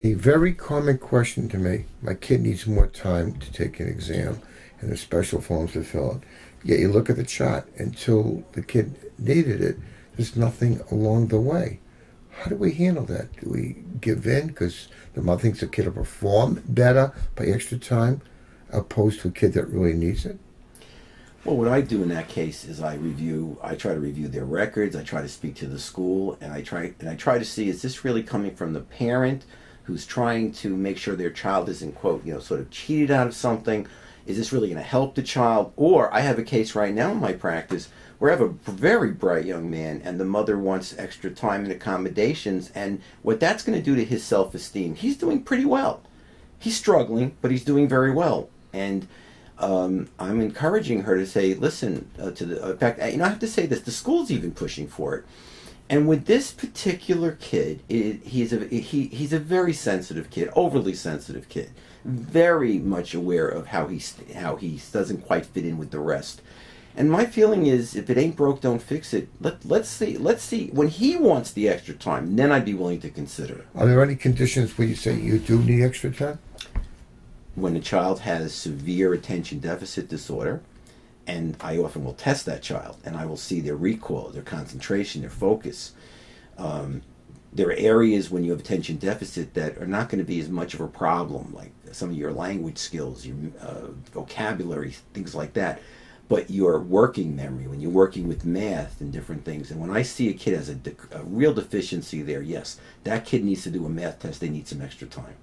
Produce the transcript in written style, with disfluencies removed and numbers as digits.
A very common question to me. My kid needs more time to take an exam and there's special forms to fill out. Yet you look at the chart, until the kid needed it, there's nothing along the way. How do we handle that? Do we give in because the mother thinks the kid will perform better by extra time opposed to a kid that really needs it? Well, what I do in that case is I try to review their records, I try to speak to the school, and I try to see, is this really coming from the parent who's trying to make sure their child isn't, quote, sort of cheated out of something? Is this really going to help the child? Or I have a case right now in my practice where I have a very bright young man and the mother wants extra time and accommodations, and what that's going to do to his self-esteem. He's doing pretty well. He's struggling, but he's doing very well. And I'm encouraging her to say, listen, in fact, I have to say this, the school's even pushing for it. And with this particular kid, he's a very sensitive kid, overly sensitive kid, very much aware of how he doesn't quite fit in with the rest. And my feeling is, if it ain't broke, don't fix it. Let's see. When he wants the extra time, then I'd be willing to consider it. Are there any conditions where you say you do need extra time? When a child has severe attention deficit disorder, and I often will test that child, and I will see their recall, their concentration, their focus. There are areas when you have attention deficit that are not going to be as much of a problem, like some of your language skills, your vocabulary, things like that. But your working memory, when you're working with math and different things, and when I see a kid has a real deficiency there, yes, that kid needs to do a math test, they need some extra time.